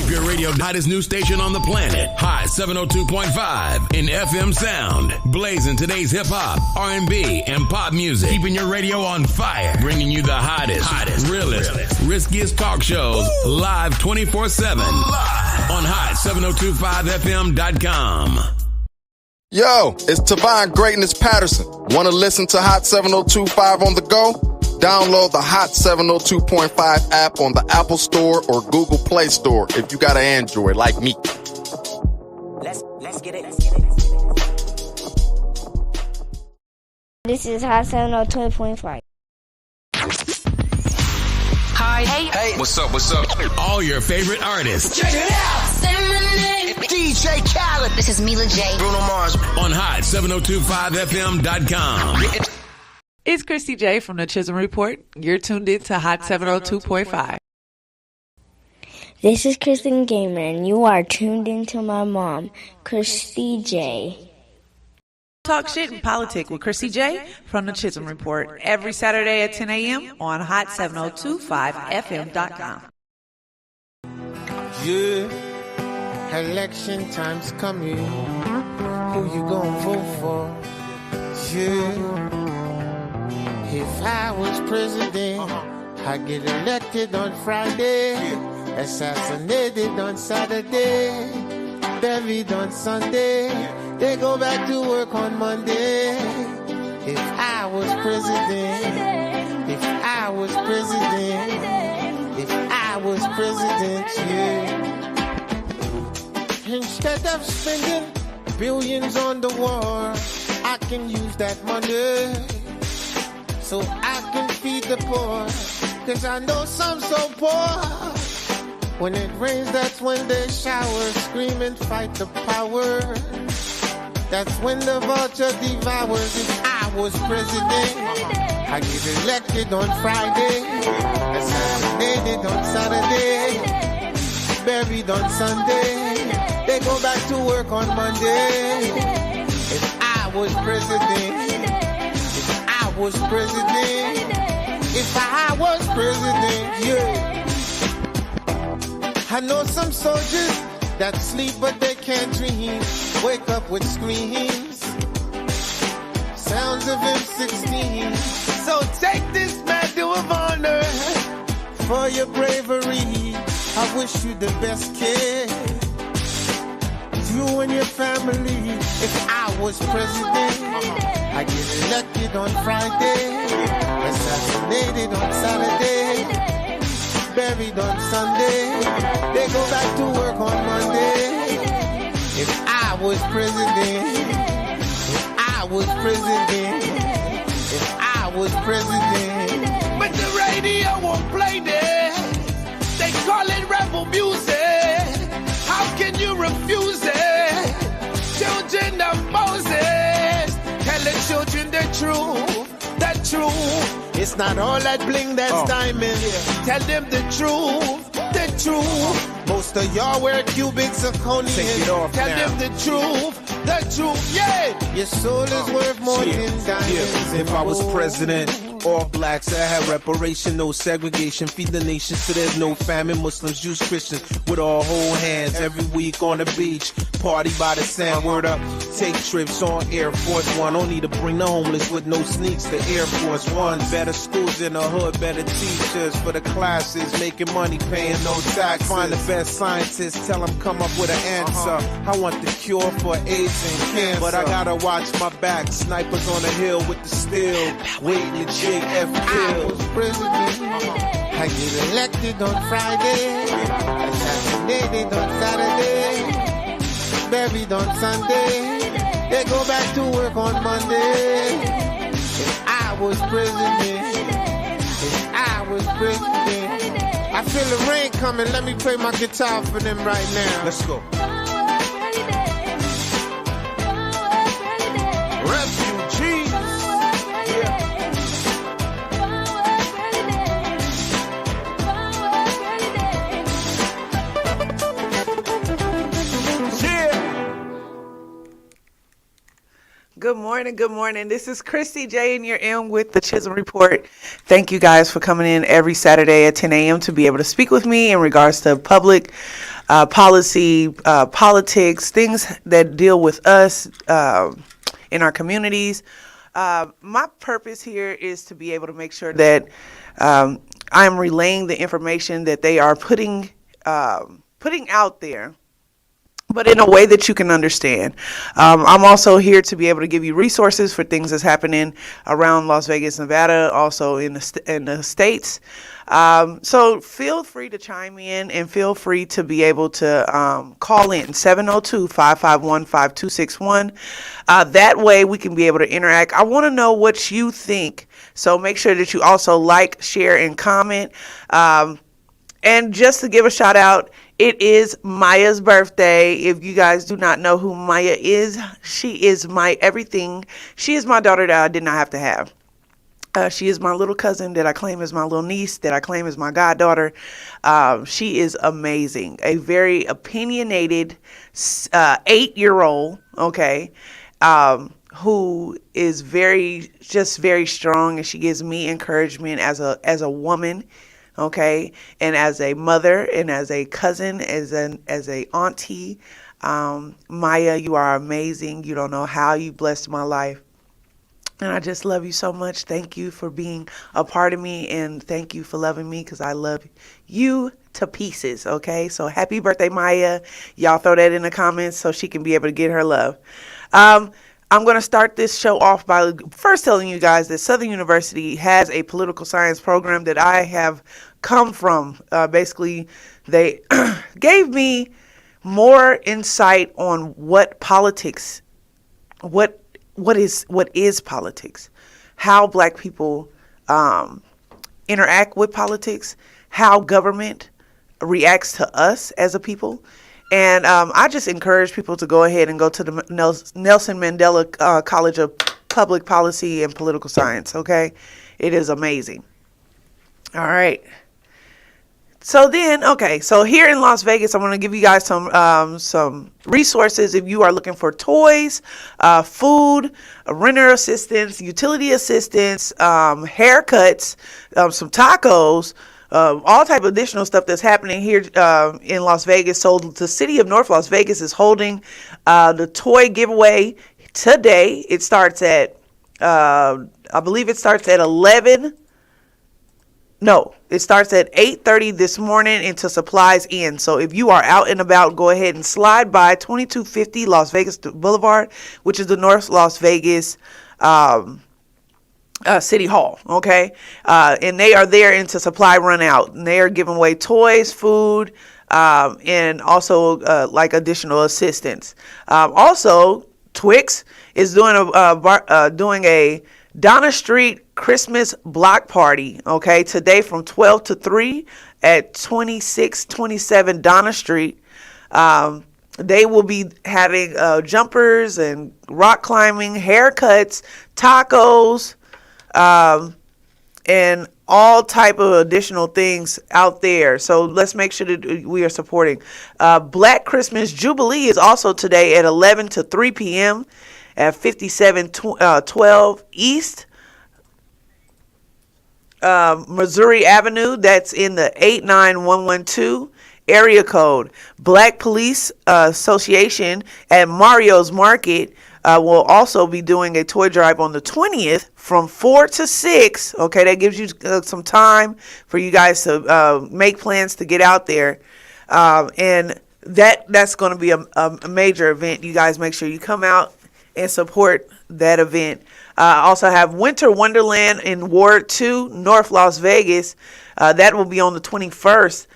Your radio hottest new station on the planet. Hot 702.5 in FM sound. Blazing today's hip hop, R&B, and pop music. Keeping your radio on fire. Bringing you the hottest, realest, riskiest talk shows live 24/7 on hot7025fm.com. Yo, it's Tavon Greatness Patterson. Want to listen to Hot 702.5 on the go? Download the Hot 702.5 app on the Apple Store or Google Play Store if you got an Android like me. Let's get it. This is Hot 702.5. Hi. Hey. What's up? All your favorite artists. Check it out. Say my name. DJ Khaled. This is Mila J. Bruno Mars. On hot7025fm.com. It's Kristie J from the Chisholm Report. You're tuned in to Hot 702.5. This is Kristen Gamer, and you are tuned into my mom, Kristie J. Talk shit and politics with Kristie J from the Chisholm Report every Saturday at 10 a.m. on hot7025fm.com. Yeah, election time's coming. Who you gonna vote for? Yeah, if I was president, I'd get elected on Friday, assassinated on Saturday, buried on Sunday. They go back to work on Monday. If I was president, yeah. Instead of spending billions on the war, I can use that money so I can feed the poor. 'Cause I know some so poor. When it rains, that's when they shower, scream and fight the power. That's when the vulture devours. If I was president, I get elected on Friday, assassinated on Saturday, buried on Sunday. They go back to work on Monday. If I was president, yeah. I know some soldiers that sleep but they can't dream. Wake up with screams, sounds of M16. So take this medal of honor for your bravery. I wish you the best, kid. You and your family. If I was president, I get elected on Friday, assassinated on Saturday, buried on Sunday. They go back to work on Monday. If I was president, but the radio won't play this. They call it rebel music. How can you refuse it? Children of Moses, tell the children the truth. It's not all that bling that's diamond. Tell them the truth. Most of y'all wear cubic zirconium. Tell them the truth, yeah. Your soul is worth more than diamonds. If I was president, all blacks, I have reparation, no segregation, feed the nation so there's no famine. Muslims, Jews, Christians, with all whole hands every week on the beach. Party by the sand, word up, take trips on Air Force One. Don't need to bring the homeless with no sneaks to Air Force One. Better schools in the hood, better teachers for the classes, making money, paying no taxes. Find the best scientists, tell them come up with an answer. I want the cure for AIDS and cancer, but I gotta watch my back. Snipers on the hill with the steel, waiting to JF kill. I was president, I get elected on Friday, assassinated on Saturday, buried on Sunday. They go back to work on Monday. If I was president, I feel the rain coming. Let me play my guitar for them right now. Let's go. Refugees. Yeah. Good morning. Good morning. This is Kristie J, and you're in with the Chisholm Report. Thank you guys for coming in every Saturday at 10 a.m. to be able to speak with me in regards to public policy, politics, things that deal with us in our communities. My purpose here is to be able to make sure that I'm relaying the information that they are putting out there, but in a way that you can understand. I'm also here to be able to give you resources for things that's happening around Las Vegas, Nevada, also in the States. So feel free to chime in and feel free to be able to call in 702-551-5261. That way we can be able to interact. I want to know what you think. So make sure that you also like, share, and comment. And just to give a shout out, it is Maya's birthday. If you guys do not know who Maya is, she is my everything. She is my daughter that I did not have to have. She is my little cousin that I claim as my little niece, that I claim as my goddaughter. She is amazing. A very opinionated 8-year-old, okay, who is very strong, and she gives me encouragement as a woman. Okay, and as a mother, and as a cousin, as a auntie, Maya, you are amazing. You don't know how you blessed my life, and I just love you so much. Thank you for being a part of me, and thank you for loving me, because I love you to pieces. Okay, so happy birthday, Maya. Y'all throw that in the comments so she can be able to get her love. I'm going to start this show off by first telling you guys that Southern University has a political science program that I have come from. Basically, they gave me more insight on what politics, what is politics, how Black people interact with politics, how government reacts to us as a people. And I just encourage people to go ahead and go to the Nelson Mandela College of Public Policy and Political Science, okay? It is amazing. All right. So then, okay, so here in Las Vegas, I'm going to give you guys some resources if you are looking for toys, food, renter assistance, utility assistance, haircuts, some tacos, all type of additional stuff that's happening here in Las Vegas. So the city of North Las Vegas is holding the toy giveaway today. It starts at, I believe it starts at 11. No, it starts at 8:30 this morning until supplies end. So if you are out and about, go ahead and slide by 2250 Las Vegas Boulevard, which is the North Las Vegas City Hall, okay? And they are there until supply run out. And they are giving away toys, food, and also like additional assistance. Also, Twix is doing a Donna Street Christmas block party, okay, today from 12 to 3 at 2627 Donna Street. They will be having jumpers and rock climbing, haircuts, tacos, and all type of additional things out there. So let's make sure that we are supporting. Black Christmas Jubilee is also today at 11 to 3 p.m. at 5712 East Missouri Avenue. That's in the 89112 area code. Black Police Association at Mario's Market will also be doing a toy drive on the 20th from 4 to 6. Okay, that gives you some time for you guys to make plans to get out there. And that's going to be a major event. You guys make sure you come out and support that event. Also have Winter Wonderland in Ward 2, North Las Vegas. That will be on the 21st.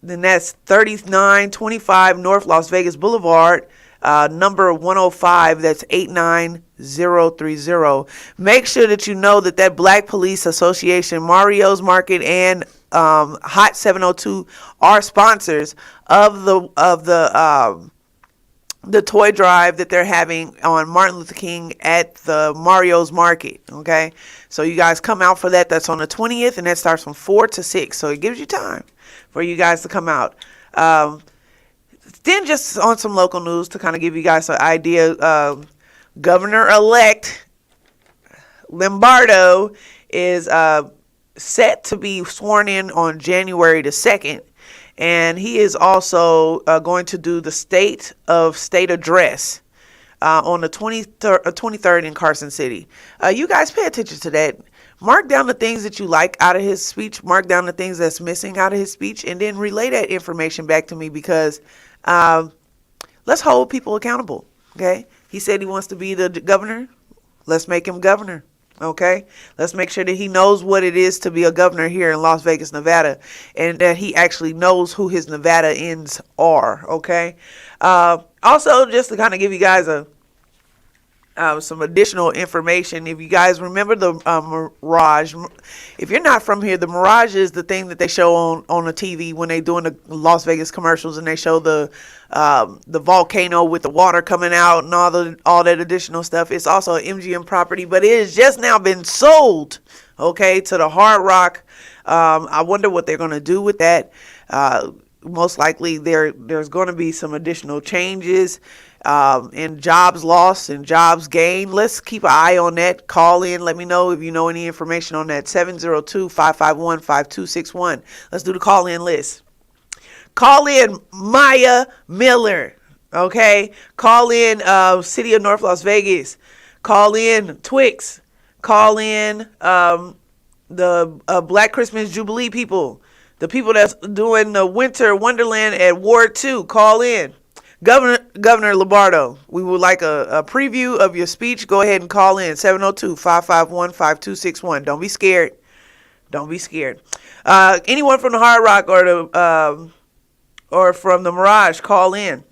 Then that's 3925 North Las Vegas Boulevard, number 105. That's 89030. Make sure that you know that Black Police Association, Mario's Market, and Hot 702 are sponsors of the toy drive that they're having on Martin Luther King at the Mario's Market. Okay, so you guys come out for that. That's on the 20th, and that starts from 4 to 6. So it gives you time for you guys to come out. Then just on some local news to kind of give you guys an idea. Governor-elect Lombardo is set to be sworn in on January the 2nd. And he is also going to do the state address on the 23rd in Carson City. You guys pay attention to that. Mark down the things that you like out of his speech. Mark down the things that's missing out of his speech. And then relay that information back to me, because let's hold people accountable. Okay? He said he wants to be the governor. Let's make him governor. Okay, let's make sure that he knows what it is to be a governor here in Las Vegas, Nevada, and that he actually knows who his Nevadaans are. Okay. Also, just to kind of give you guys some additional information, if you guys remember the Mirage, if you're not from here, the Mirage is the thing that they show on the TV when they doing the Las Vegas commercials, and they show the volcano with the water coming out and all that additional stuff. It's also an MGM property, but it has just now been sold, okay, to the Hard Rock. I wonder what they're going to do with that. Most likely there's going to be some additional changes and jobs lost and jobs gained. Let's keep an eye on that. Call in. Let me know if you know any information on that. 702-551-5261. Let's do the call in list. Call in Maya Miller. Okay. Call in City of North Las Vegas. Call in Twix. Call in the Black Christmas Jubilee people. The people that's doing the Winter Wonderland at Ward 2. Call in. Governor Lombardo, we would like a preview of your speech. Go ahead and call in 702-551-5261. Don't be scared. Don't be scared. Anyone from the Hard Rock or from the Mirage, call in.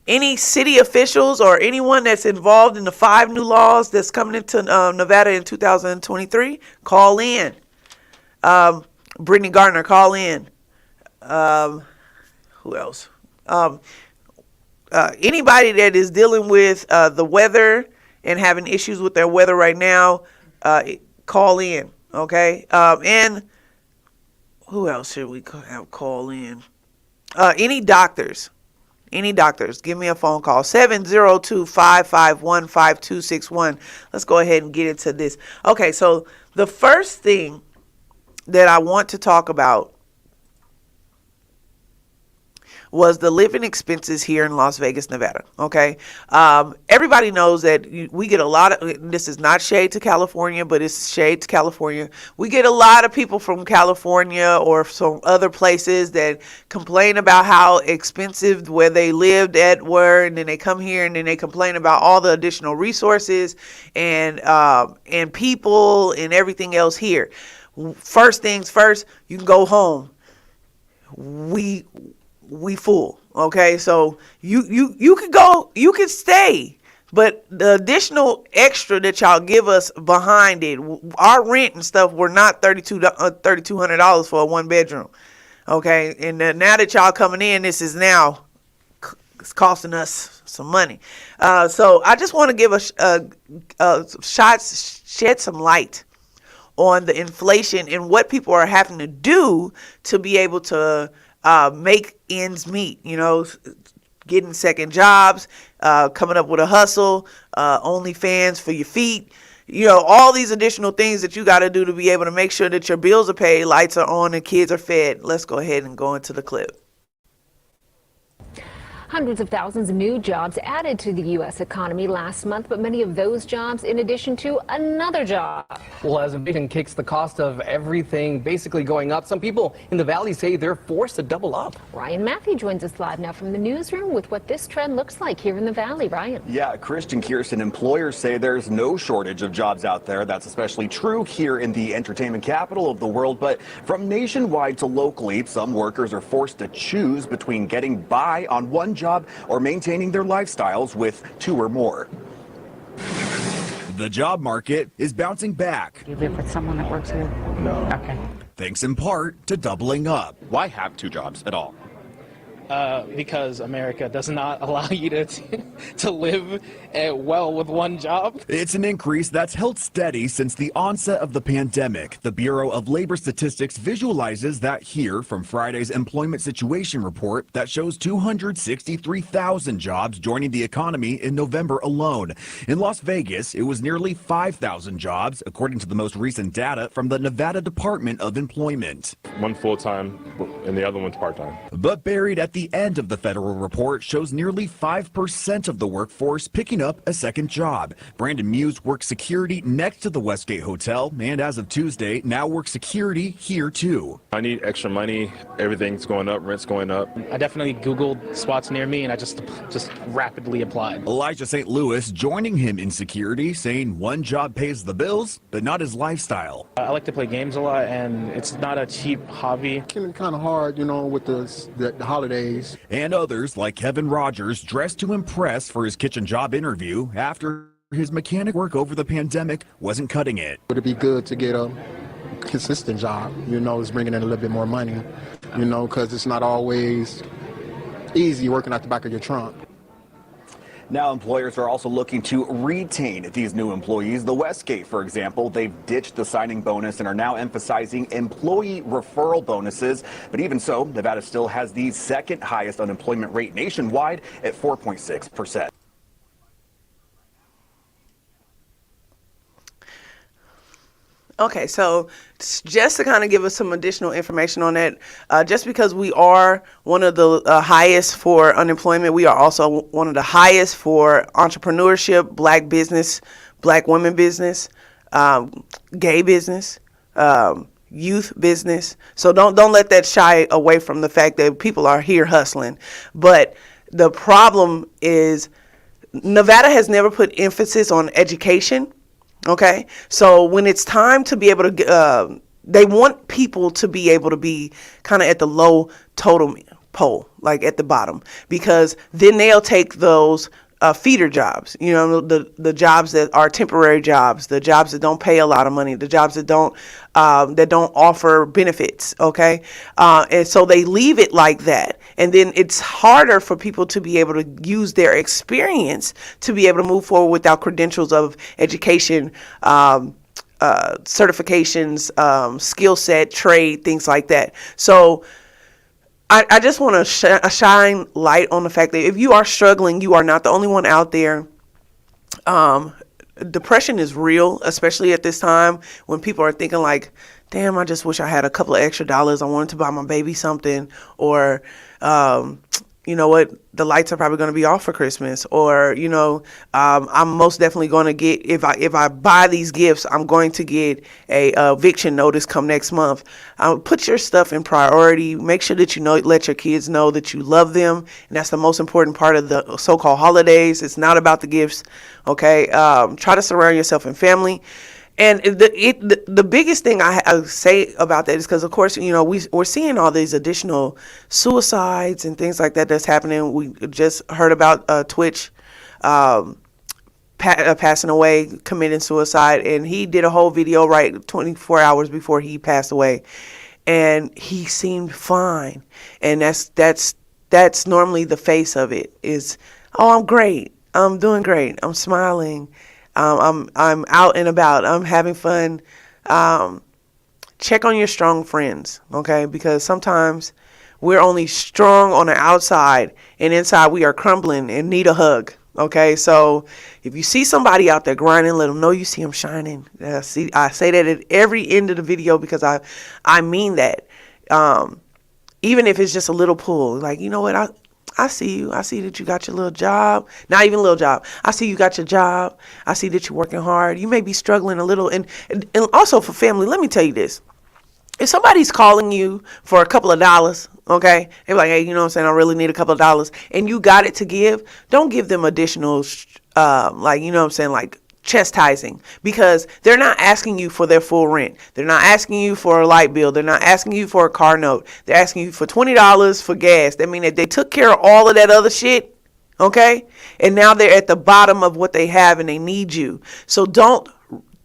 Any city officials or anyone that's involved in the 5 new laws that's coming into Nevada in 2023, call in. Brittany Gardner, call in. Who else? Anybody that is dealing with the weather and having issues with their weather right now, call in. Okay. And who else should we have call in? Any doctors, give me a phone call, 702-551-5261. Let's go ahead and get into this. Okay. So the first thing that I want to talk about was the living expenses here in Las Vegas, Nevada. Okay. Everybody knows that we get a lot of, this is not shade to California, but it's shade to California. We get a lot of people from California or some other places that complain about how expensive where they lived at were, and then they come here and then they complain about all the additional resources and people and everything else here. First things first, you can go home. We full. Okay. So you could go, you could stay, but the additional extra that y'all give us behind it, our rent and stuff, were not $3,200 for a 1-bedroom. Okay. And now that y'all coming in, this is now it's costing us some money. So I just want to give shed some light on the inflation and what people are having to do to be able to make ends meet, getting second jobs, coming up with a hustle, OnlyFans for your feet, all these additional things that you got to do to be able to make sure that your bills are paid, lights are on, and kids are fed. Let's go ahead and go into the clip. Hundreds of thousands of new jobs added to the U.S. economy last month, but many of those jobs in addition to another job. Well, as inflation kicks the cost of everything basically going up, some people in the Valley say they're forced to double up. Ryan Matthew joins us live now from the newsroom with what this trend looks like here in the Valley. Ryan. Yeah, Christian, Kirsten, employers say there's no shortage of jobs out there. That's especially true here in the entertainment capital of the world. But from nationwide to locally, some workers are forced to choose between getting by on one job or maintaining their lifestyles with 2 or more. The job market is bouncing back. You live with someone that works here? No. Okay. Thanks in part to doubling up. Why have 2 jobs at all? because America does not allow you to live well with one job. It's an increase that's held steady since the onset of the pandemic. The Bureau of Labor Statistics visualizes that here from Friday's employment situation report that shows 263,000 jobs joining the economy in November alone. In Las Vegas, it was nearly 5,000 jobs, according to the most recent data from the Nevada Department of Employment. One full-time and the other one's part-time. But buried at the end of the federal report shows nearly 5% of the workforce picking up a second job. Brandon Muse works security next to the Westgate Hotel, and as of Tuesday, now works security here too. I need extra money. Everything's going up, rent's going up. I definitely Googled spots near me, and I just rapidly applied. Elijah St. Louis joining him in security, saying one job pays the bills, but not his lifestyle. I like to play games a lot, and it's not a cheap hobby. It's kind of hard, with the holidays. And others, like Kevin Rogers, dressed to impress for his kitchen job interview after his mechanic work over the pandemic wasn't cutting it. Would it be good to get a consistent job, it's bringing in a little bit more money, because it's not always easy working at the back of your trunk. Now employers are also looking to retain these new employees. The Westgate, for example, they've ditched the signing bonus and are now emphasizing employee referral bonuses. But even so, Nevada still has the second highest unemployment rate nationwide at 4.6%. Okay, so just to kind of give us some additional information on that, just because we are one of the highest for unemployment, we are also one of the highest for entrepreneurship, black business, black women business, gay business, youth business. So don't let that shy away from the fact that people are here hustling. But the problem is Nevada has never put emphasis on education. Okay, so when it's time to be able to, they want people to be able to be kind of at the low totem pole, like at the bottom, because then they'll take those feeder jobs, the jobs that are temporary jobs, the jobs that don't pay a lot of money, the jobs that don't offer benefits. Okay, and so they leave it like that, and then it's harder for people to be able to use their experience to be able to move forward without credentials of education, certifications, skill set, trade, things like that. So I just want to shine light on the fact that if you are struggling, you are not the only one out there. Depression is real, especially at this time when people are thinking like, damn, I just wish I had a couple of extra dollars. I wanted to buy my baby something, or, you know what, the lights are probably going to be off for Christmas, or, I'm most definitely going to get, if I buy these gifts, I'm going to get a eviction notice come next month. Put your stuff in priority. Make sure that let your kids know that you love them, and that's the most important part of the so-called holidays. It's not about the gifts, okay? Try to surround yourself in family. And the biggest thing I say about that is because, of course, we're seeing all these additional suicides and things like that that's happening. We just heard about Twitch passing away, committing suicide, and he did a whole video right 24 hours before he passed away, and he seemed fine. And that's normally the face of it is, oh, I'm great, I'm doing great, I'm smiling. I'm out and about. I'm having fun. Check on your strong friends, okay? Because sometimes we're only strong on the outside, and inside we are crumbling and need a hug, okay? So if you see somebody out there grinding, let them know you see them shining. I say that at every end of the video because I mean that. Even if it's just a little pull, like, you know what, I see you. I see that you got your little job. Not even a little job. I see you got your job. I see that you're working hard. You may be struggling a little. And also for family, let me tell you this. If somebody's calling you for a couple of dollars, okay, they're like, hey, you know what I'm saying, I really need a couple of dollars, and you got it to give, don't give them additional, like chastising, because they're not asking you for their full rent. They're not asking you for a light bill. They're not asking you for a car note. They're asking you for $20 for gas. That means that they took care of all of that other shit, okay? And now they're at the bottom of what they have and they need you. So don't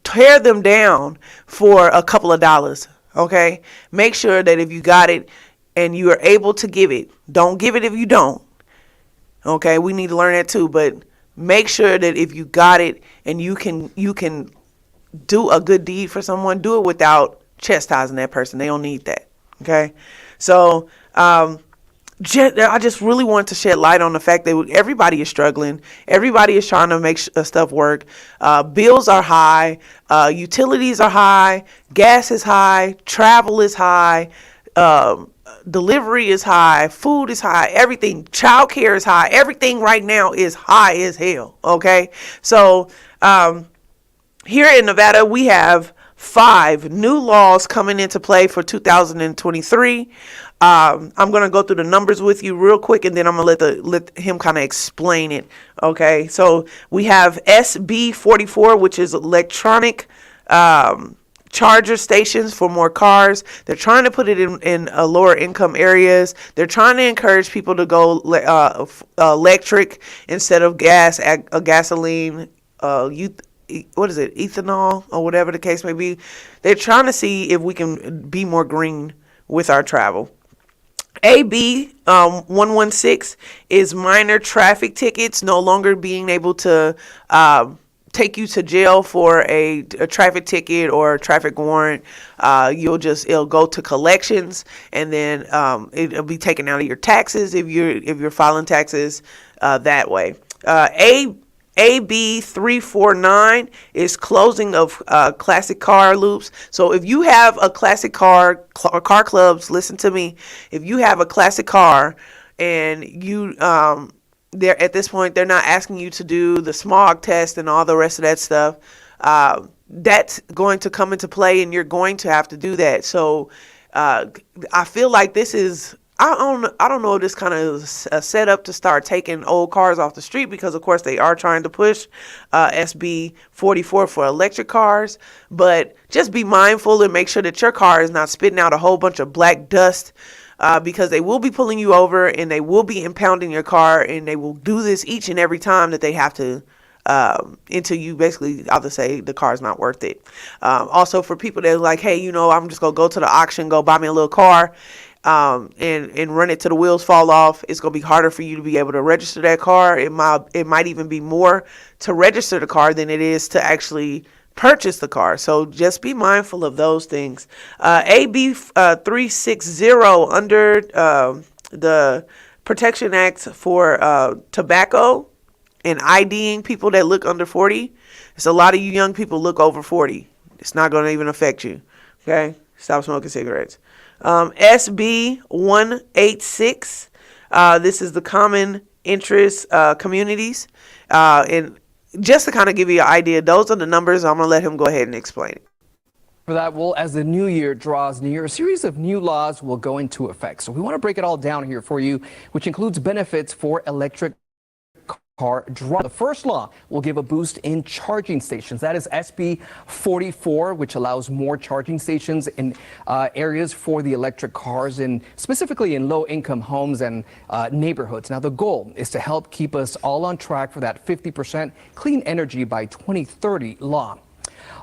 tear them down for a couple of dollars, okay? Make sure that if you got it, and you are able to give it, don't give it if you don't. Okay, we need to learn that too, but make sure that if you got it and you can do a good deed for someone, do it without chastising that person. They don't need that. Okay, so I just really want to shed light on the fact that everybody is struggling. Everybody is trying to make stuff work. Bills are high. Utilities are high. Gas is high. Travel is high. Delivery is high. Food is high. Everything. Childcare is high. Everything right now is high as hell. Okay. So here in Nevada, we have 5 new laws coming into play for 2023. I'm going to go through the numbers with you real quick, and then I'm going to let him kind of explain it. Okay, so we have SB 44, which is electronic charger stations for more cars. They're trying to put it in lower income areas. They're trying to encourage people to go electric instead of gasoline, what is it, ethanol, or whatever the case may be. They're trying to see if we can be more green with our travel. AB 116 is minor traffic tickets no longer being able to take you to jail for a traffic ticket or a traffic warrant. It'll go to collections, and then it'll be taken out of your taxes if you're filing taxes that way. AB 349 is closing of classic car loops. So if you have a classic car clubs, listen to me. If you have a classic car and you they're at this point, they're not asking you to do the smog test and all the rest of that stuff. That's going to come into play, and you're going to have to do that. So I feel like this is, I don't know if this kind of is a setup to start taking old cars off the street, because of course they are trying to push SB 44 for electric cars. But just be mindful and make sure that your car is not spitting out a whole bunch of black dust, because they will be pulling you over and they will be impounding your car, and they will do this each and every time that they have to, until you basically either say the car is not worth it. Also, for people that are like, hey, I'm just going to go to the auction, go buy me a little car, and run it till the wheels fall off. It's going to be harder for you to be able to register that car. It might even be more to register the car than it is to actually purchase the car. So just be mindful of those things. AB 360 under the Protection Act for tobacco and IDing people that look under 40. It's a lot of you young people look over 40. It's not going to even affect you. Okay? Stop smoking cigarettes. SB 186. This is the common interest communities. And just to kind of give you an idea, those are the numbers. I'm going to let him go ahead and explain it. For that, well, as the new year draws near, a series of new laws will go into effect. So we want to break it all down here for you, which includes benefits for electric car drivers. The first law will give a boost in charging stations. That is SB 44, which allows more charging stations in areas for the electric cars, and specifically in low-income homes and neighborhoods. Now, the goal is to help keep us all on track for that 50% clean energy by 2030 law.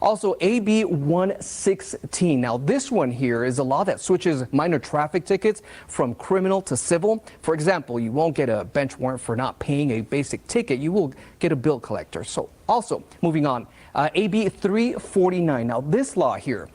Also, AB 116. Now, this one here is a law that switches minor traffic tickets from criminal to civil. For example, you won't get a bench warrant for not paying a basic ticket. You will get a bill collector. So also, moving on, AB 349. Now, this law here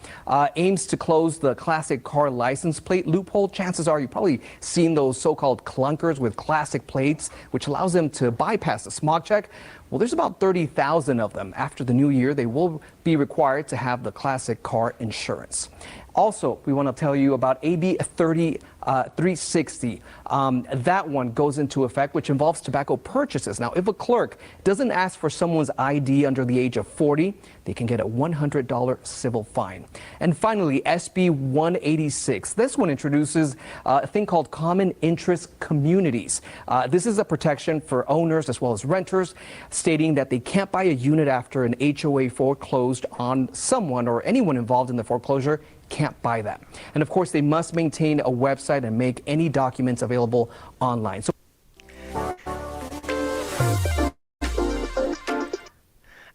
aims to close the classic car license plate loophole. Chances are you've probably seen those so-called clunkers with classic plates, which allows them to bypass the smog check. Well, there's about 30,000 of them. After the new year, they will be required to have the classic car insurance. Also, we want to tell you about AB 360. That one goes into effect, which involves tobacco purchases. Now, if a clerk doesn't ask for someone's ID under the age of 40, they can get a $100 civil fine. And finally, SB 186. This one introduces a thing called common interest communities. This is a protection for owners as well as renters, stating that they can't buy a unit after an HOA foreclosed on someone, or anyone involved in the foreclosure can't buy that. And of course, they must maintain a website and make any documents available online.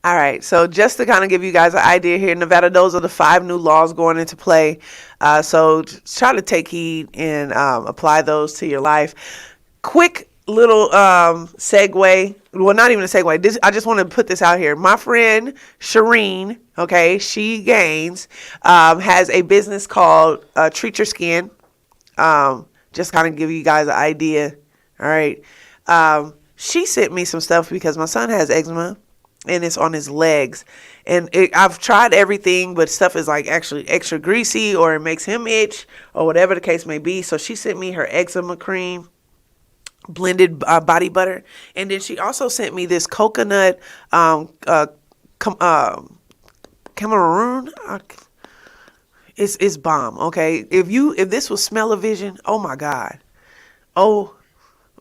All right, so just to kind of give you guys an idea here, Nevada, those are the 5 new laws going into play. So try to take heed and apply those to your life. Quick little segue. Well, not even a segue. I just want to put this out here. My friend Shireen, okay, She Gains, has a business called Treat Your Skin. Just kind of give you guys an idea. All right. She sent me some stuff because my son has eczema. And it's on his legs. And I've tried everything, but stuff is like actually extra greasy, or it makes him itch, or whatever the case may be. So she sent me her eczema cream, blended body butter. And then she also sent me this coconut Cameroon. It's bomb, okay? If this was smell-o-vision, oh my God. Oh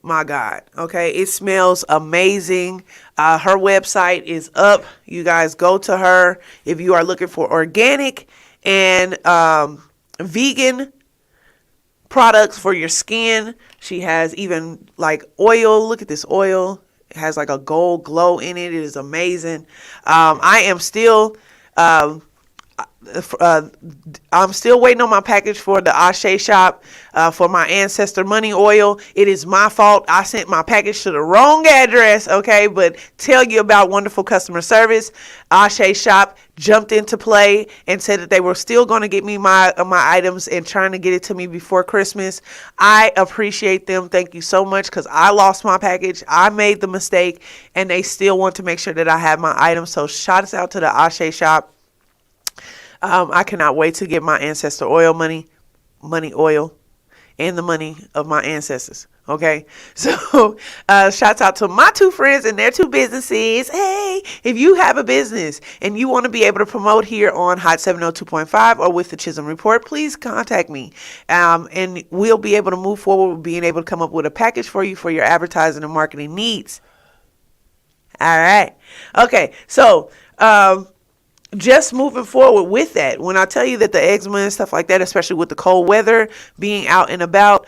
my God. Okay. It smells amazing. Her website is up. You guys go to her if you are looking for organic and vegan products for your skin. She has even like oil. Look at this oil. It has like a gold glow in it. It is amazing. I am still I'm still waiting on my package for the Ashe shop for my ancestor money oil. It is my fault. I sent my package to the wrong address, okay? But tell you about wonderful customer service. Ashe shop jumped into play and said that they were still going to get me my items and trying to get it to me before Christmas. I appreciate them. Thank you so much, because I lost my package. I made the mistake, and they still want to make sure that I have my items. So shout out to the Ashe shop. I cannot wait to get my ancestor oil money oil, and the money of my ancestors. Okay. So, shouts out to my 2 friends and their 2 businesses. Hey, if you have a business and you want to be able to promote here on Hot 702.5 or with the Chisholm Report, please contact me. And we'll be able to move forward with being able to come up with a package for you for your advertising and marketing needs. All right. Okay. So, just moving forward with that, when I tell you that the eczema and stuff like that, especially with the cold weather, being out and about,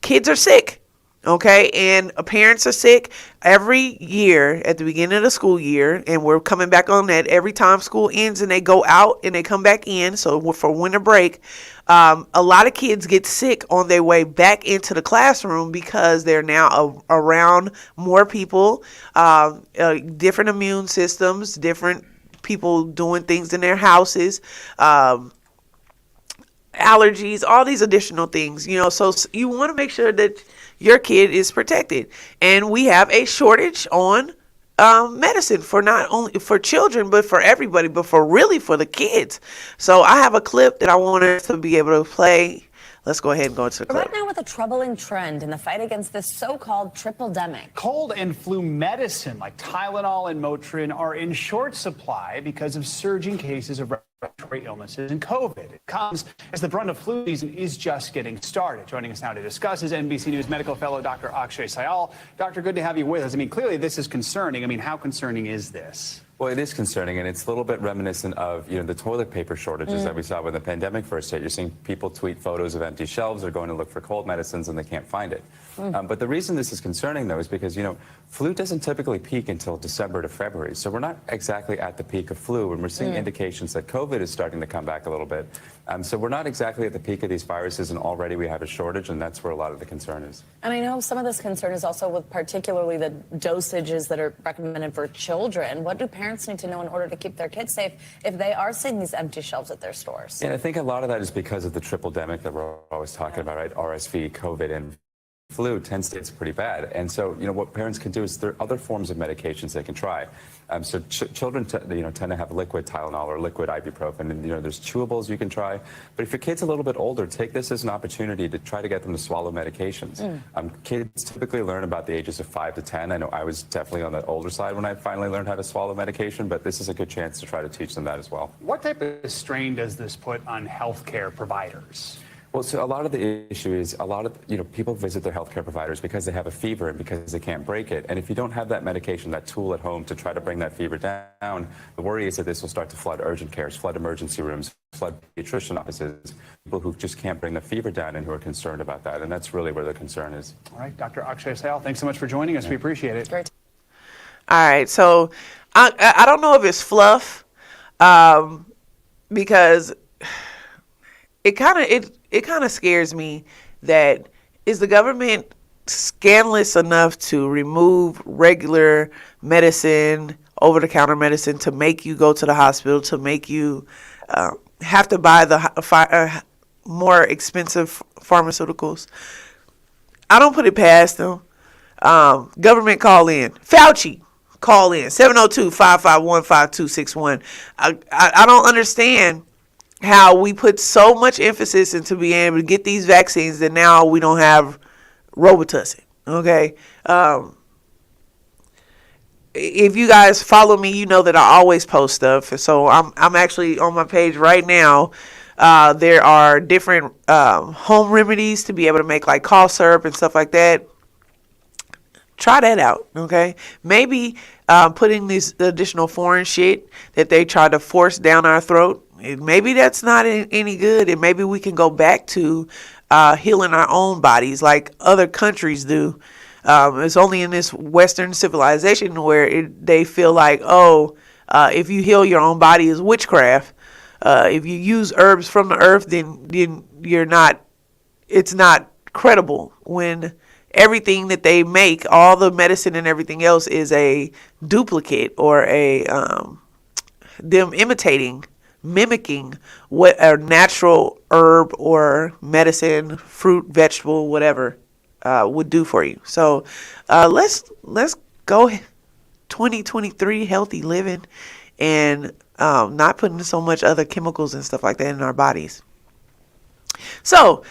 kids are sick, okay? And parents are sick every year at the beginning of the school year, and we're coming back on that every time school ends and they go out and they come back in. So for winter break, a lot of kids get sick on their way back into the classroom because they're now around more people, different immune systems, different people doing things in their houses, allergies, all these additional things, so you want to make sure that your kid is protected. And we have a shortage on medicine for not only for children, but for everybody, but for the kids. So I have a clip that I wanted to be able to play. Let's go ahead and go into the clip. Right now with a troubling trend in the fight against this so-called triple-demic. Cold and flu medicine like Tylenol and Motrin are in short supply because of surging cases of respiratory illnesses and COVID. It comes as the brunt of flu season is just getting started. Joining us now to discuss is NBC News medical fellow Dr. Akshay Syal. Doctor, good to have you with us. Clearly this is concerning. How concerning is this? Well, it is concerning, and it's a little bit reminiscent of, the toilet paper shortages that we saw when the pandemic first hit. You're seeing people tweet photos of empty shelves. They're going to look for cold medicines, and they can't find it. But the reason this is concerning, though, is because, flu doesn't typically peak until December to February. So we're not exactly at the peak of flu, and we're seeing indications that COVID is starting to come back a little bit. So we're not exactly at the peak of these viruses, and already we have a shortage, and that's where a lot of the concern is. And I know some of this concern is also with particularly the dosages that are recommended for children. What do parents need to know in order to keep their kids safe if they are seeing these empty shelves at their stores? And I think a lot of that is because of the triple-demic that we're always talking about, right? RSV, COVID, and flu tends to, it's pretty bad. And so, what parents can do is there are other forms of medications they can try. So children, tend to have liquid Tylenol or liquid ibuprofen, and there's chewables you can try. But if your kid's a little bit older, take this as an opportunity to try to get them to swallow medications. Kids typically learn about the ages of 5 to 10. I know I was definitely on that older side when I finally learned how to swallow medication, but this is a good chance to try to teach them that as well. What type of strain does this put on healthcare providers? Well, so a lot of the issue is people visit their healthcare providers because they have a fever and because they can't break it. And if you don't have that medication, that tool at home to try to bring that fever down, the worry is that this will start to flood urgent cares, flood emergency rooms, flood pediatrician offices, people who just can't bring the fever down and who are concerned about that. And that's really where the concern is. All right, Dr. Akshay Syal, thanks so much for joining us. We appreciate it. Great. All right, so I don't know if it's fluff, because it kind of scares me that is the government scandalous enough to remove regular medicine, over-the-counter medicine, to make you go to the hospital, to make you have to buy the more expensive pharmaceuticals. I don't put it past them. Government, call in. Fauci, call in. 702-551-5261. I don't understand how we put so much emphasis into being able to get these vaccines that now we don't have Robitussin. Okay. If you guys follow me, you know that I always post stuff. So I'm actually on my page right now. There are different home remedies to be able to make like cough syrup and stuff like that. Try that out, okay? Maybe putting this additional foreign shit that they try to force down our throat, maybe that's not any good, and maybe we can go back to healing our own bodies like other countries do. It's only in this Western civilization where they feel like, if you heal your own body is witchcraft. If you use herbs from the earth, then it's not credible when everything that they make, all the medicine and everything else, is a duplicate or them mimicking what a natural herb or medicine, fruit, vegetable, whatever would do for you. So let's go 2023 healthy living and not putting so much other chemicals and stuff like that in our bodies. So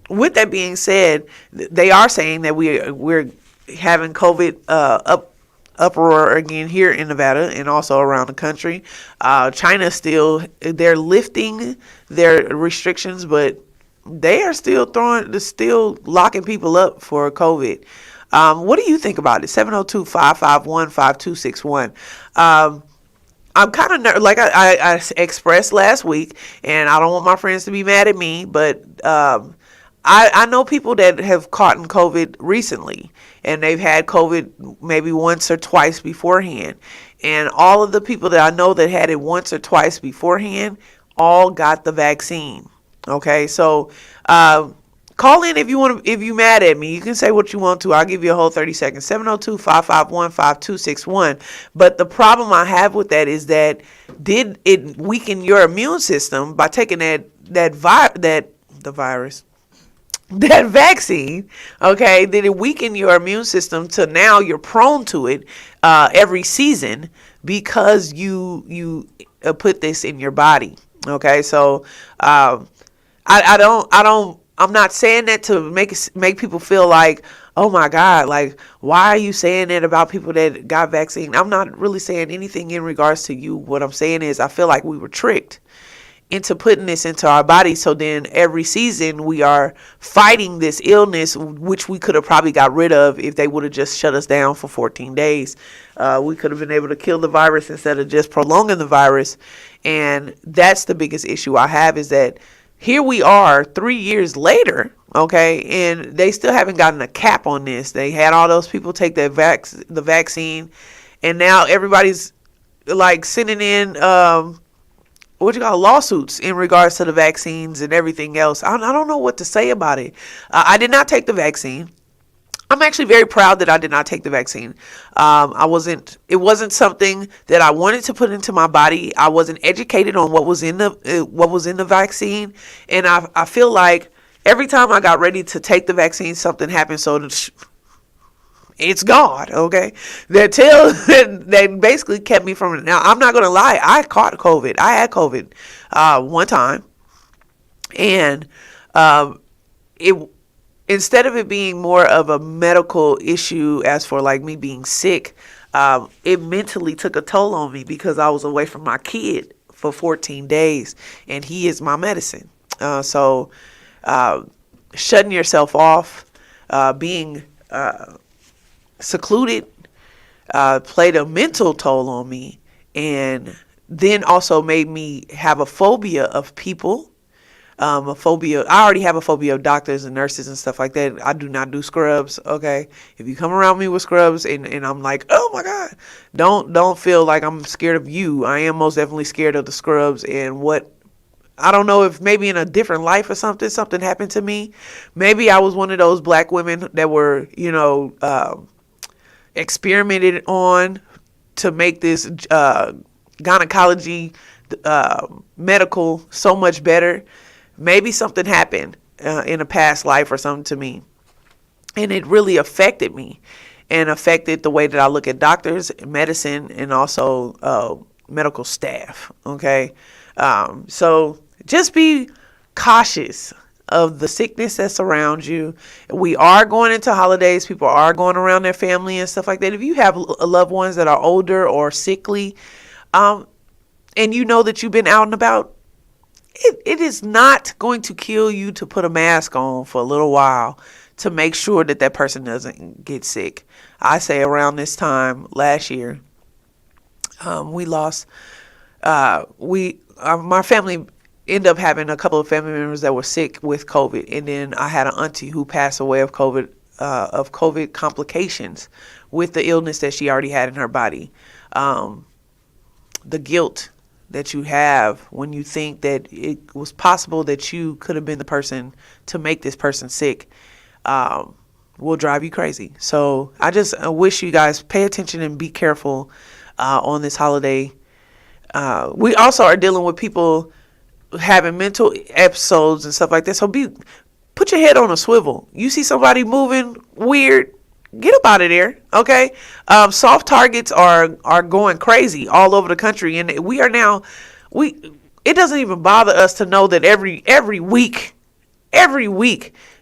with that being said, they are saying that we're having COVID uproar again here in Nevada and also around the country. China they're lifting their restrictions, but they are still locking people up for COVID. What do you think about it? 702-551-5261. I'm kind of like I expressed last week, and I don't want my friends to be mad at me, but I know people that have caught in COVID recently, and they've had COVID maybe once or twice beforehand. And all of the people that I know that had it once or twice beforehand all got the vaccine. Okay, so call in if you mad at me. You can say what you want to. I'll give you a whole 30 seconds. 702-551-5261. But the problem I have with that is that did it weaken your immune system by taking that vaccine, okay? Did it weaken your immune system to now you're prone to it every season because you put this in your body, okay? So I'm not saying that to make people feel like, oh my God, like, why are you saying that about people that got vaccine? I'm not really saying anything in regards to you. What I'm saying is I feel like we were tricked into putting this into our body. So then every season we are fighting this illness, which we could have probably got rid of if they would have just shut us down for 14 days. We could have been able to kill the virus instead of just prolonging the virus. And that's the biggest issue I have, is that here we are 3 years later, okay, and they still haven't gotten a cap on this. They had all those people take the vaccine, and now everybody's like sending in lawsuits in regards to the vaccines and everything else. I don't know what to say about it. I did not take the vaccine. I'm actually very proud that I did not take the vaccine. It wasn't something that I wanted to put into my body. I wasn't educated on what was in the vaccine. And I feel like every time I got ready to take the vaccine, something happened. So it's God, okay? That basically kept me from it. Now, I'm not going to lie. I caught COVID. I had COVID one time. And instead of it being more of a medical issue as for like me being sick, it mentally took a toll on me because I was away from my kid for 14 days, and he is my medicine. So shutting yourself off, being secluded, played a mental toll on me, and then also made me have a phobia of people. a phobia. I already have a phobia of doctors and nurses and stuff like that. I do not do scrubs. Okay, if you come around me with scrubs and I'm like, oh my God, don't feel like I'm scared of you. I am most definitely scared of the scrubs and what. I don't know if maybe in a different life or something happened to me. Maybe I was one of those black women that were, experimented on to make this gynecology medical so much better. Maybe something happened in a past life or something to me, and it really affected me and affected the way that I look at doctors, medicine, and also medical staff. Okay, so just be cautious of the sickness that surrounds you. We are going into holidays. People are going around their family and stuff like that. If you have loved ones that are older or sickly, and you know that you've been out and about, it is not going to kill you to put a mask on for a little while to make sure that that person doesn't get sick. I say around this time last year, we lost, my family ended up having a couple of family members that were sick with COVID. And then I had an auntie who passed away of COVID complications with the illness that she already had in her body. The guilt that you have when you think that it was possible that you could have been the person to make this person sick will drive you crazy. So I wish you guys pay attention and be careful on this holiday. We also are dealing with people having mental episodes and stuff like that. So put your head on a swivel. You see somebody moving weird, get up out of there. Okay. Soft targets are going crazy all over the country. And it doesn't even bother us to know that every week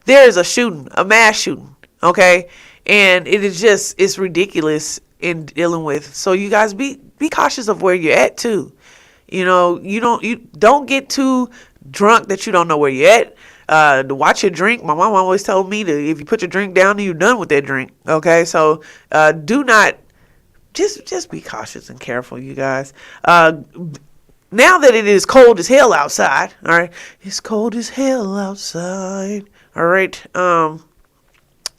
there is a shooting, a mass shooting. Okay. And it's ridiculous in dealing with. So you guys be cautious of where you're at too. You don't get too drunk that you don't know where you're at. Watch your drink. My mom always told me if you put your drink down, you're done with that drink. Okay, so do not. Just be cautious and careful, you guys. Now that it is cold as hell outside, all right, it's cold as hell outside. All right,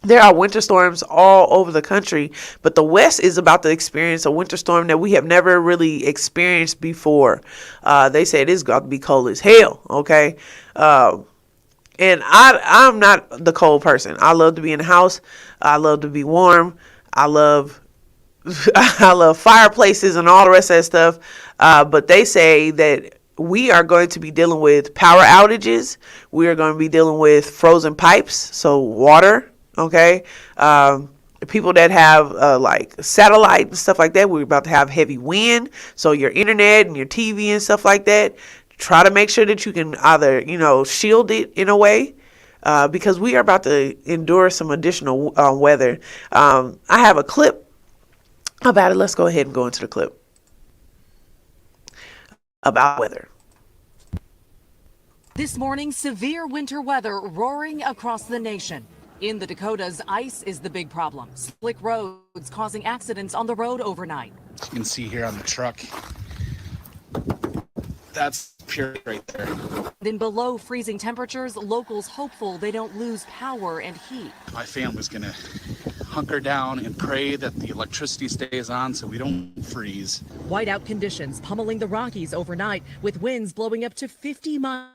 there are winter storms all over the country, but the West is about to experience a winter storm that we have never really experienced before. They said it's going to be cold as hell, okay? And I'm not the cold person. I love to be in the house. I love to be warm. I love fireplaces and all the rest of that stuff. But they say that we are going to be dealing with power outages. We are going to be dealing with frozen pipes, so water. Okay, people that have like satellite and stuff like that, we're about to have heavy wind. So your internet and your TV and stuff like that, try to make sure that you can either, shield it in a way because we are about to endure some additional weather. I have a clip about it. Let's go ahead and go into the clip about weather. This morning, severe winter weather roaring across the nation. In the Dakotas, ice is the big problem. Slick roads causing accidents on the road overnight. You can see here on the truck, that's pure right there. Then below freezing temperatures, locals hopeful they don't lose power and heat. My family's gonna hunker down and pray that the electricity stays on so we don't freeze. Whiteout conditions pummeling the Rockies overnight with winds blowing up to 50 miles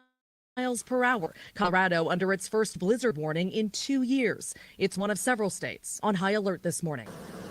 per hour. Colorado under its first blizzard warning in 2 years. It's one of several states on high alert this morning.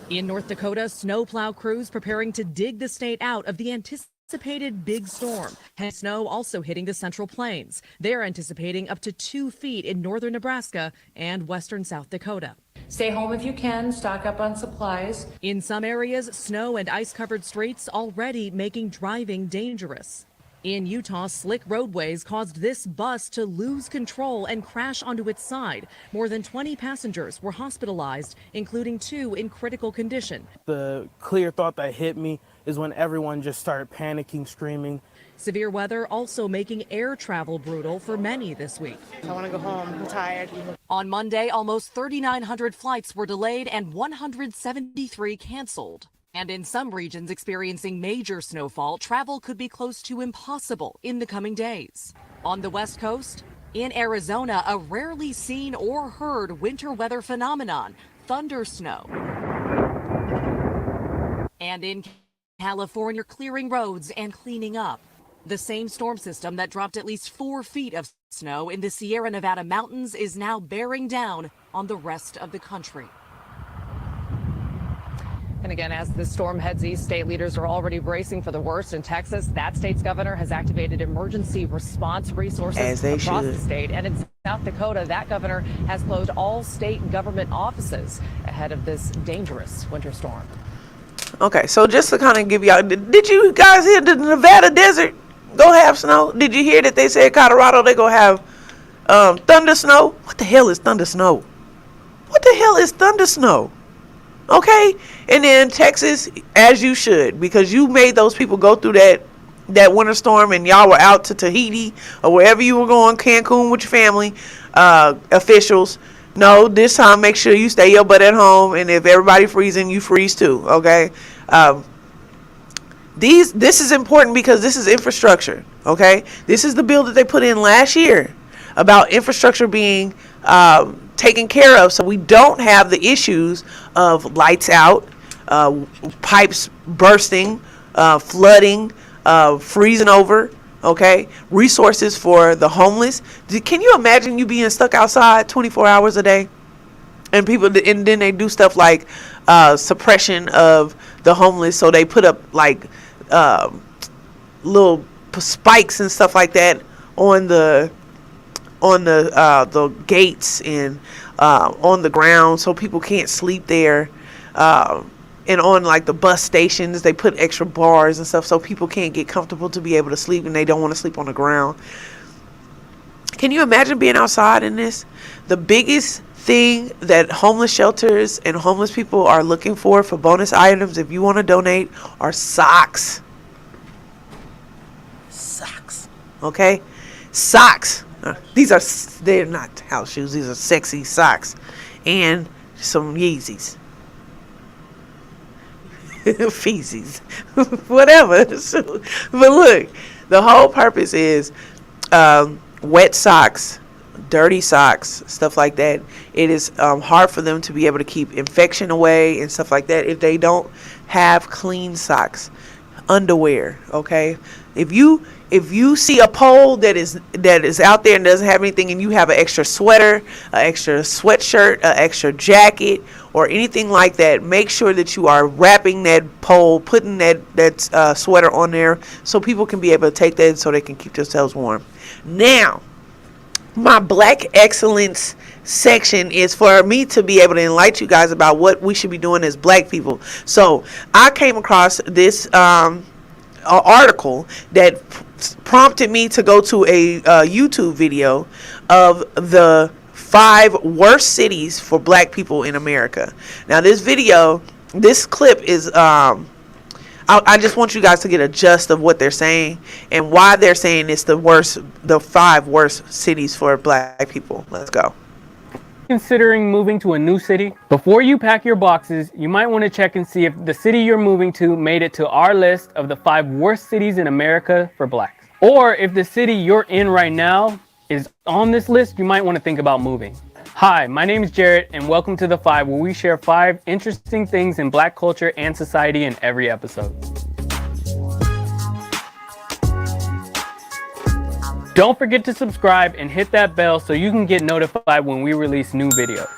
In North Dakota, snowplow crews preparing to dig the state out of the anticipated big storm. Heavy snow also hitting the Central Plains. They're anticipating up to 2 feet in northern Nebraska and western South Dakota. Stay home if you can, stock up on supplies. In some areas, snow and ice-covered streets already making driving dangerous. In Utah, slick roadways caused this bus to lose control and crash onto its side. More than 20 passengers were hospitalized, including 2 in critical condition. The clear thought that hit me is when everyone just started panicking, screaming. Severe weather also making air travel brutal for many this week. I want to go home. I'm tired. On Monday, almost 3,900 flights were delayed and 173 canceled. And in some regions experiencing major snowfall, travel could be close to impossible in the coming days. On the West Coast, in Arizona, a rarely seen or heard winter weather phenomenon, thunder snow. And in California, clearing roads and cleaning up. The same storm system that dropped at least 4 feet of snow in the Sierra Nevada mountains is now bearing down on the rest of the country. And again, as the storm heads east, state leaders are already bracing for the worst. In Texas, that state's governor has activated emergency response resources across the state. And in South Dakota, that governor has closed all state government offices ahead of this dangerous winter storm. Okay, so just to kind of give y'all, did you guys hear the Nevada desert go have snow? Did you hear that they said Colorado they go have thunder snow? What the hell is thunder snow? What the hell is thunder snow? Okay, and then Texas, as you should, because you made those people go through that winter storm, and y'all were out to Tahiti or wherever you were going, Cancun with your family, officials. No, this time make sure you stay your butt at home, and if everybody freezing, you freeze too. Okay, this is important because this is infrastructure. Okay, this is the bill that they put in last year about infrastructure being taken care of, so we don't have the issues of lights out, pipes bursting, flooding, freezing over. Okay, resources for the homeless. Can you imagine you being stuck outside 24 hours a day, and then they do stuff like suppression of the homeless, so they put up like little spikes and stuff like that on the gates and on the ground, so people can't sleep there. And on like the bus stations, they put extra bars and stuff so people can't get comfortable to be able to sleep, and they don't want to sleep on the ground. Can you imagine being outside in this? The biggest thing that homeless shelters and homeless people are looking for bonus items, if you want to donate, are socks. Socks. Okay? Socks. They're not house shoes. These are sexy socks. And some Yeezys. Feces. Whatever. But look, the whole purpose is wet socks, dirty socks, stuff like that. It is hard for them to be able to keep infection away and stuff like that if they don't have clean socks. Underwear, okay? If you see a pole that is out there and doesn't have anything, and you have an extra sweater, an extra sweatshirt, an extra jacket, or anything like that, make sure that you are wrapping that pole, putting that sweater on there so people can be able to take that so they can keep themselves warm. Now, my Black Excellence section is for me to be able to enlighten you guys about what we should be doing as Black people. So I came across this article that prompted me to go to a YouTube video of the 5 worst cities for Black people in America. Now this clip is I just want you guys to get a gist of what they're saying and why they're saying it's the 5 worst cities for Black people. Let's go. Considering moving to a new city, before you pack your boxes, you might want to check and see if the city you're moving to made it to our list of the 5 worst cities in America for Blacks. Or if the city you're in right now is on this list, you might want to think about moving. Hi, my name is Jarrett, and welcome to The 5, where we share 5 interesting things in Black culture and society in every episode. Don't forget to subscribe and hit that bell so you can get notified when we release new videos.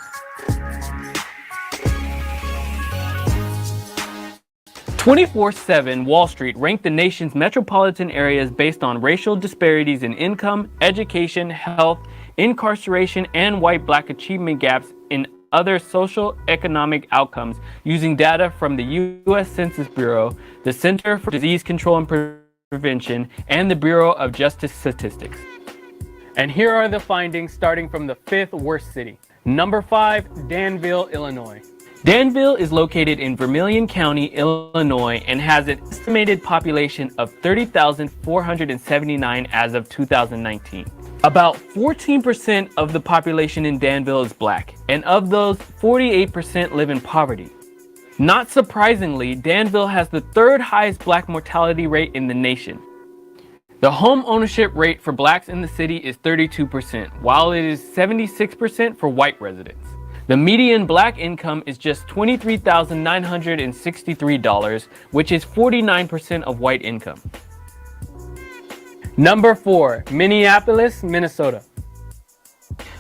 24/7 Wall Street ranked the nation's metropolitan areas based on racial disparities in income, education, health, incarceration, and white-black achievement gaps in other social economic outcomes using data from the U.S. Census Bureau, the Center for Disease Control and Prevention, and the Bureau of Justice Statistics. And here are the findings starting from the 5th worst city. Number 5, Danville, Illinois. Danville is located in Vermilion County, Illinois, and has an estimated population of 30,479 as of 2019. About 14% of the population in Danville is Black, and of those, 48% live in poverty. Not surprisingly, Danville has the 3rd highest Black mortality rate in the nation. The home ownership rate for blacks in the city is 32%, while it is 76% for white residents. The median black income is just $23,963, which is 49% of white income. Number 4, Minneapolis, Minnesota.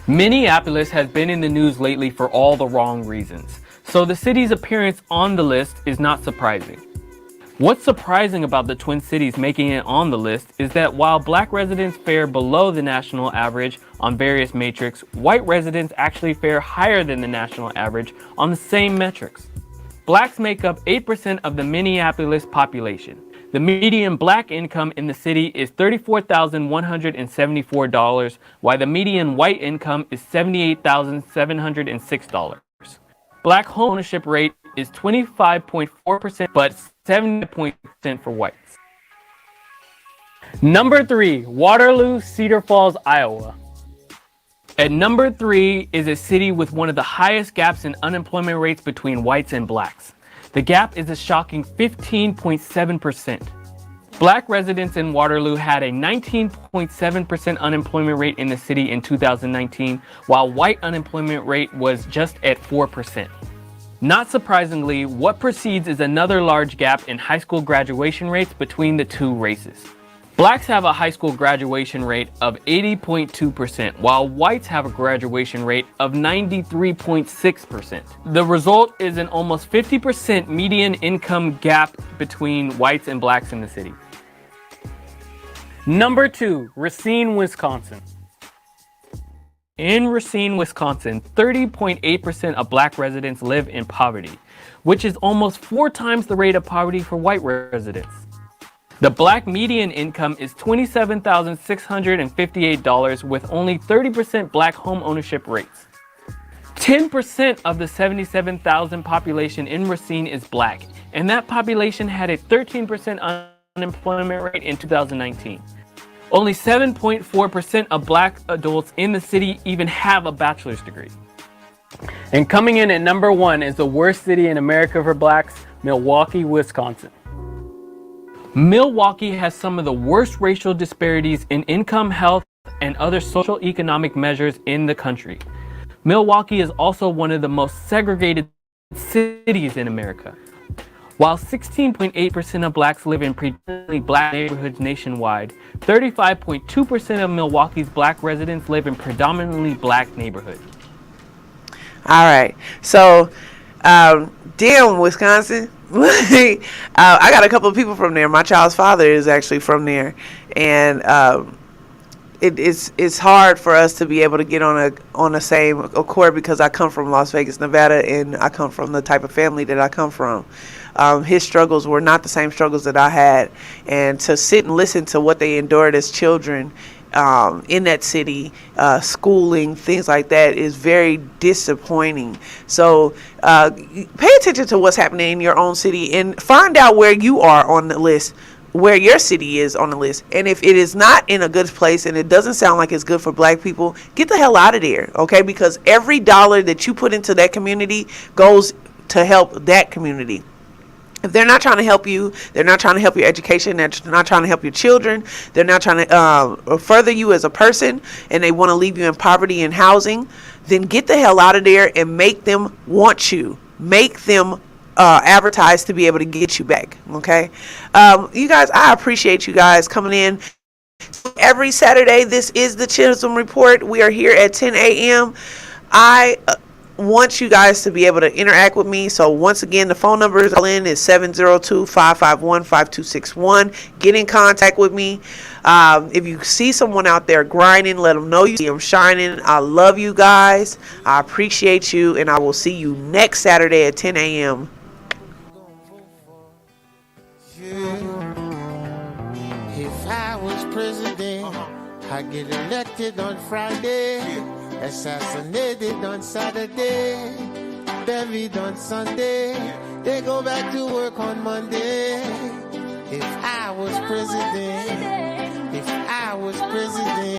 Minneapolis has been in the news lately for all the wrong reasons, so the city's appearance on the list is not surprising. What's surprising about the Twin Cities making it on the list is that while black residents fare below the national average on various metrics, white residents actually fare higher than the national average on the same metrics. Blacks make up 8% of the Minneapolis population. The median black income in the city is $34,174, while the median white income is $78,706. Black home ownership rate is 25.4%, but 70% for whites. Number 3, Waterloo, Cedar Falls, Iowa. At number 3 is a city with one of the highest gaps in unemployment rates between whites and blacks. The gap is a shocking 15.7%. Black residents in Waterloo had a 19.7% unemployment rate in the city in 2019, while white unemployment rate was just at 4%. Not surprisingly, what precedes is another large gap in high school graduation rates between the two races. Blacks have a high school graduation rate of 80.2%, while whites have a graduation rate of 93.6%. The result is an almost 50% median income gap between whites and blacks in the city. Number 2, Racine, Wisconsin. In Racine, Wisconsin, 30.8% of black residents live in poverty, which is almost 4 times the rate of poverty for white residents. The black median income is $27,658 with only 30% black home ownership rates. 10% of the 77,000 population in Racine is black, and that population had a 13% unemployment rate in 2019. Only 7.4% of black adults in the city even have a bachelor's degree. And coming in at number 1 is the worst city in America for blacks, Milwaukee, Wisconsin. Milwaukee has some of the worst racial disparities in income, health, and other social economic measures in the country. Milwaukee is also one of the most segregated cities in America. While 16.8% of blacks live in predominantly black neighborhoods nationwide, 35.2% of Milwaukee's black residents live in predominantly black neighborhoods. All right. So, damn, Wisconsin. I got a couple of people from there. My child's father is actually from there. And it's hard for us to be able to get on the same accord because I come from Las Vegas, Nevada, and I come from the type of family that I come from. His struggles were not the same struggles that I had, and to sit and listen to what they endured as children in that city, schooling, things like that, is very disappointing. So pay attention to what's happening in your own city and find out where you are on the list, where your city is on the list. And if it is not in a good place and it doesn't sound like it's good for black people, get the hell out of there, okay? Because every dollar that you put into that community goes to help that community. If they're not trying to help you, they're not trying to help your education, they're not trying to help your children, they're not trying to further you as a person, and they want to leave you in poverty and housing, then get the hell out of there and make them want you. Make them advertise to be able to get you back, okay? You guys, I appreciate you guys coming in. Every Saturday, this is the Chisholm Report. We are here at 10 a.m. I want you guys to be able to interact with me. So once again, the phone number is 702-551-5261. Get in contact with me. If you see someone out there grinding, let them know you see them shining. I love you guys. I appreciate you, and I will see you next Saturday at 10 a.m. If I was president, I'd get elected on Friday, assassinated on Saturday, buried on Sunday, they go back to work on Monday. If I was president,